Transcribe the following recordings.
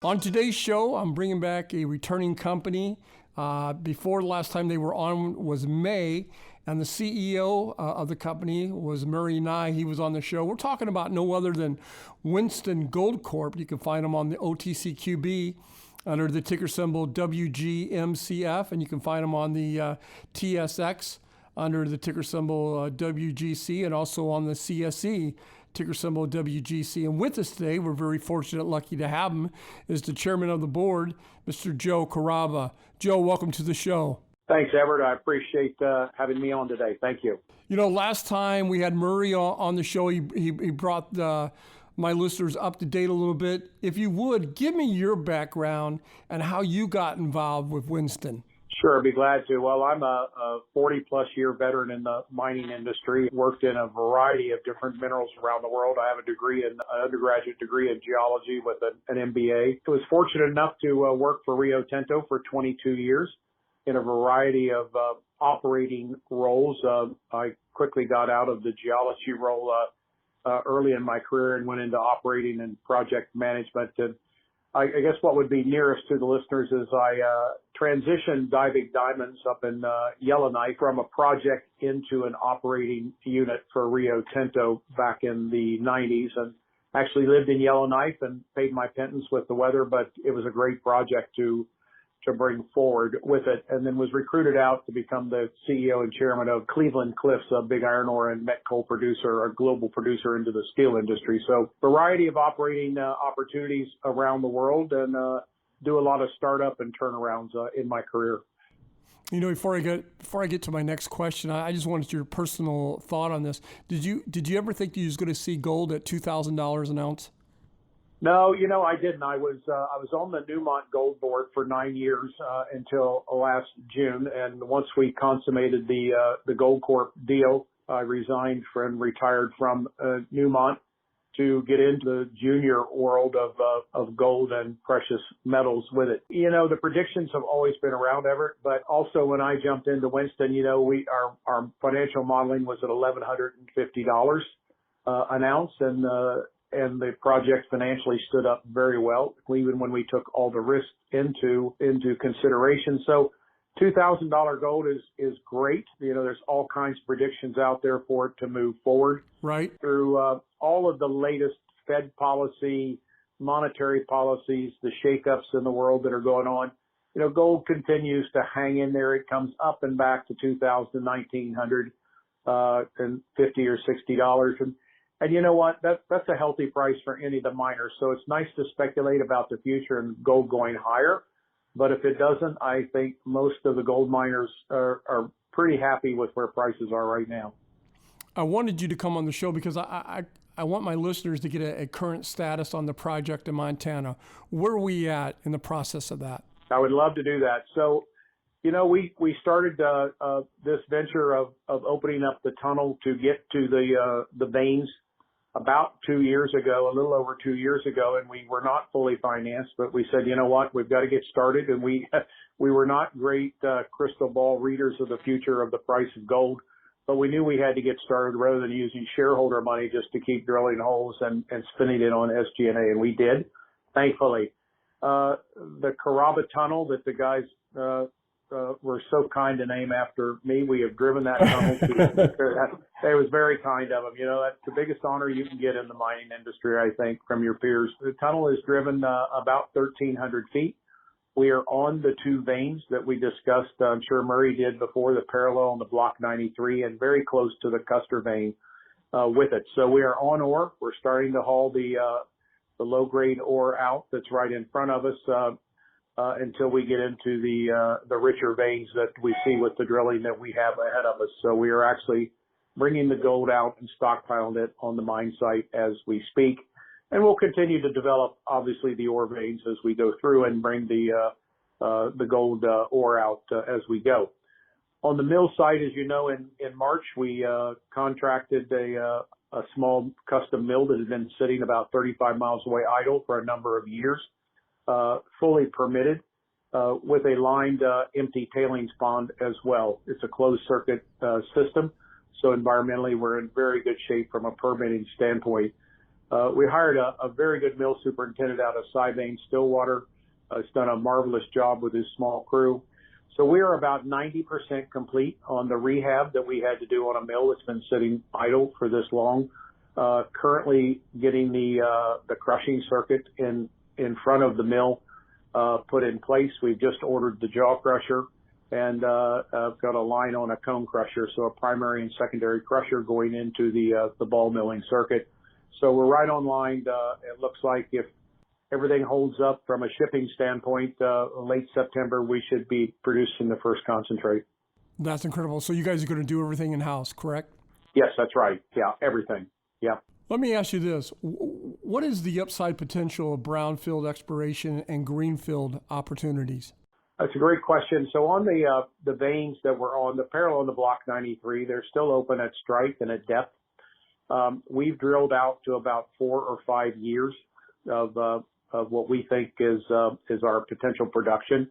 On today's show, I'm bringing back a returning company. Before the last time they were on was May, and the CEO of the company was Murray Nye. He was on the show. We're talking about no other than Winston Gold Corp. You can find them on the OTCQB under the ticker symbol WGMCF, and you can find them on the TSX under the ticker symbol WGC, and also on the CSE ticker symbol WGC. And with us today, we're very fortunate, lucky to have him, is the chairman of the board, Mr. Joe Carrabba. Joe, welcome to the show. Thanks, Everett. I appreciate having me on today. Thank you. You know, last time we had Murray on the show, he brought my listeners up to date a little bit. If you would, give me your background and how you got involved with Winston. Sure, I'd be glad to. Well, I'm a 40-plus year veteran in the mining industry, worked in a variety of different minerals around the world. I have an undergraduate degree in geology with an MBA. I was fortunate enough to work for Rio Tinto for 22 years in a variety of operating roles. I quickly got out of the geology role early in my career and went into operating and project management. And I guess what would be nearest to the listeners is I transitioned diving diamonds up in Yellowknife from a project into an operating unit for Rio Tinto back in the 90s, and actually lived in Yellowknife and paid my pittance with the weather, but it was a great project to bring forward with it, and then was recruited out to become the CEO and chairman of Cleveland Cliffs, a big iron ore and met coal producer, a global producer into the steel industry. So variety of operating opportunities around the world, and do a lot of startup and turnarounds in my career. You know, before I get to my next question, I just wanted your personal thought on this. Did you ever think you was going to see gold at $2,000 an ounce? No, you know, I didn't. I was on the Newmont Gold Board for 9 years until last June, and once we consummated the Gold Corp deal, I resigned and retired from Newmont to get into the junior world of gold and precious metals with it. You know, the predictions have always been around, Everett, but also when I jumped into Winston, you know, our financial modeling was at $1,150 an ounce, and the project financially stood up very well, even when we took all the risk into consideration. So $2,000 gold is great. You know, there's all kinds of predictions out there for it to move forward. Right. Through all of the latest Fed policy, monetary policies, the shakeups in the world that are going on, you know, gold continues to hang in there. It comes up and back to $2,000, $1,900, and $50 or $60. And you know what? That's a healthy price for any of the miners. So it's nice to speculate about the future and gold going higher. But if it doesn't, I think most of the gold miners are pretty happy with where prices are right now. I wanted you to come on the show because I want my listeners to get a current status on the project in Montana. Where are we at in the process of that? I would love to do that. So, you know, we started this venture of opening up the tunnel to get to the veins about 2 years ago, a little over 2 years ago, and we were not fully financed, but we said, you know what, we've got to get started. And we were not great crystal ball readers of the future of the price of gold, but we knew we had to get started rather than using shareholder money just to keep drilling holes and spending it on SG&A, and we did, thankfully. The Carrabba tunnel that the guys were so kind to name after me. We have driven that tunnel. It was very kind of them. You know, that's the biggest honor you can get in the mining industry, I think, from your peers. The tunnel is driven about 1,300 feet. We are on the two veins that we discussed. I'm sure Murray did before, the parallel and the Block 93, and very close to the Custer vein with it. So we are on ore. We're starting to haul the low-grade ore out that's right in front of us until we get into the richer veins that we see with the drilling that we have ahead of us. So we are actually bringing the gold out and stockpiling it on the mine site as we speak. And we'll continue to develop, obviously, the ore veins as we go through and bring the gold ore out as we go. On the mill site, as you know, in March, we contracted a small custom mill that had been sitting about 35 miles away idle for a number of years, fully permitted, with a lined empty tailings pond as well. It's a closed circuit system, so environmentally we're in very good shape from a permitting standpoint. We hired a very good mill superintendent out of Stillwater. Has done a marvelous job with his small crew. So we are about 90% complete on the rehab that we had to do on a mill that's been sitting idle for this long. Currently getting the crushing circuit in front of the mill put in place. We've just ordered the jaw crusher, and I've got a line on a cone crusher, so a primary and secondary crusher going into the ball milling circuit. So we're right on line. It looks like if everything holds up from a shipping standpoint, late September, we should be producing the first concentrate. That's incredible. So you guys are going to do everything in-house, correct? Yes, that's right. Yeah, everything. Yeah. Let me ask you this. What is the upside potential of brownfield exploration and greenfield opportunities? That's a great question. So on the veins that we're on, the parallel to Block 93, they're still open at strike and at depth. We've drilled out to about 4 or 5 years of what we think is our potential production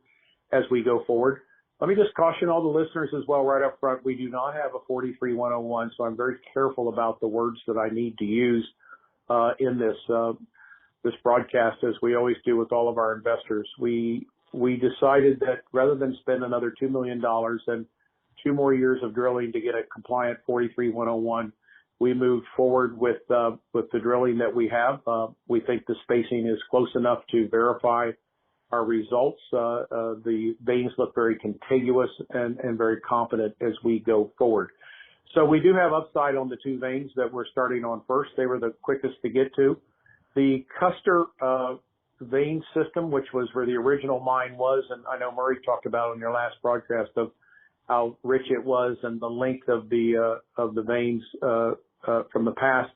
as we go forward. Let me just caution all the listeners as well right up front. We do not have a 43-101, so I'm very careful about the words that I need to use in this broadcast, as we always do with all of our investors. We decided that rather than spend another $2 million and 2 more years of drilling to get a compliant 43-101, we moved forward with the drilling that we have. We think the spacing is close enough to verify our results. The veins look very contiguous and very competent as we go forward. So we do have upside on the 2 veins that we're starting on first. They were the quickest to get to. The Custer vein system, which was where the original mine was, and I know Murray talked about on your last broadcast of how rich it was and the length of the veins from the past.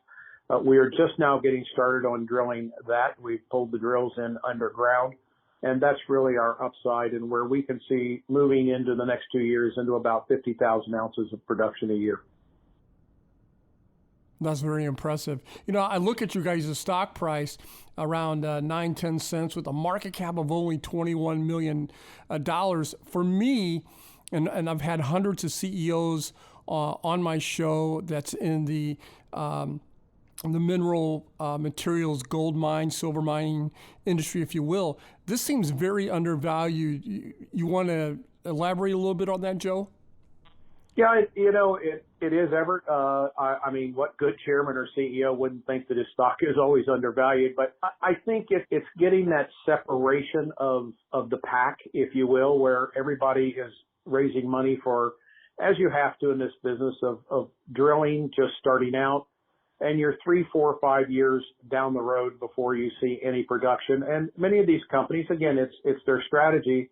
We are just now getting started on drilling that. We've pulled the drills in underground, and that's really our upside and where we can see moving into the next 2 years into about 50,000 ounces of production a year. That's very impressive. You know, I look at you guys' stock price around 9-10 cents with a market cap of only $21 million. For me, and I've had hundreds of CEOs on my show that's in the mineral materials, gold mine, silver mining industry, if you will. This seems very undervalued. You want to elaborate a little bit on that, Joe? Yeah, it is, Everett. I mean, what good chairman or CEO wouldn't think that his stock is always undervalued? But I think it's getting that separation of the pack, if you will, where everybody is raising money for, as you have to in this business of drilling, just starting out, and you're 3, 4, 5 years down the road before you see any production. And many of these companies, again, it's their strategy,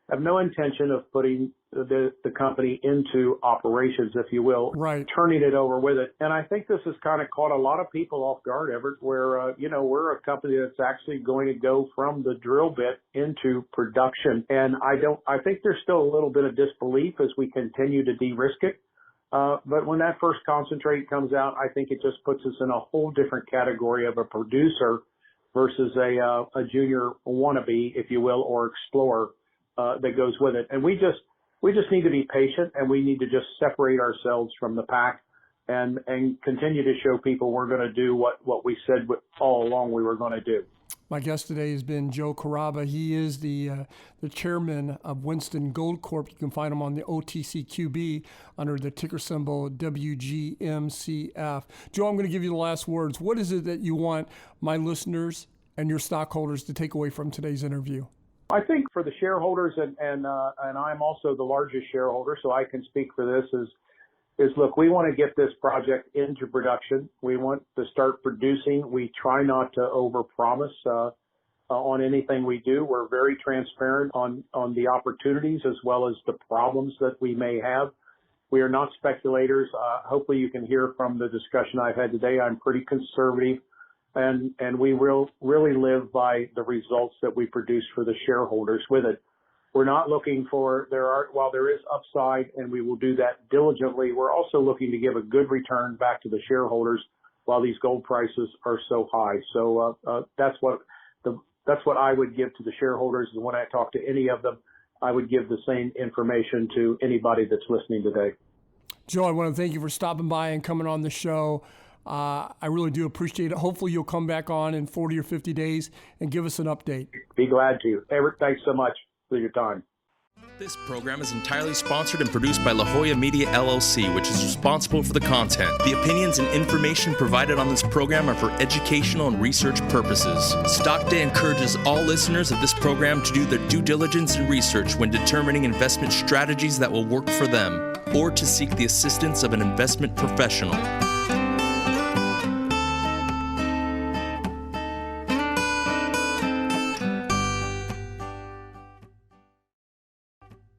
have no intention of putting the company into operations, if you will, right, turning it over with it. And I think this has kind of caught a lot of people off guard, Everett, where, we're a company that's actually going to go from the drill bit into production. And I think there's still a little bit of disbelief as we continue to de-risk it. But when that first concentrate comes out, I think it just puts us in a whole different category of a producer versus a junior wannabe, if you will, or explorer that goes with it. And we just need to be patient, and we need to just separate ourselves from the pack and continue to show people we're going to do what we said all along we were going to do. My guest today has been Joe Carrabba. He is the chairman of Winston Gold Corp. You can find him on the OTCQB under the ticker symbol WGMCF. Joe, I'm going to give you the last words. What is it that you want my listeners and your stockholders to take away from today's interview? I think for the shareholders, and I'm also the largest shareholder, so I can speak for this, is look, we want to get this project into production. We want to start producing. We try not to overpromise on anything we do. We're very transparent on the opportunities as well as the problems that we may have. We are not speculators. Hopefully you can hear from the discussion I've had today. I'm pretty conservative. And we will really live by the results that we produce for the shareholders with it. We're not looking for, while there is upside, and we will do that diligently, we're also looking to give a good return back to the shareholders while these gold prices are so high. So that's what I would give to the shareholders. And when I talk to any of them, I would give the same information to anybody that's listening today. Joe, I want to thank you for stopping by and coming on the show. I really do appreciate it. Hopefully you'll come back on in 40 or 50 days and give us an update. Be glad to. Everett, thanks so much for your time. This program is entirely sponsored and produced by La Jolla Media LLC, which is responsible for the content. The opinions and information provided on this program are for educational and research purposes. Stock Day encourages all listeners of this program to do their due diligence and research when determining investment strategies that will work for them, or to seek the assistance of an investment professional.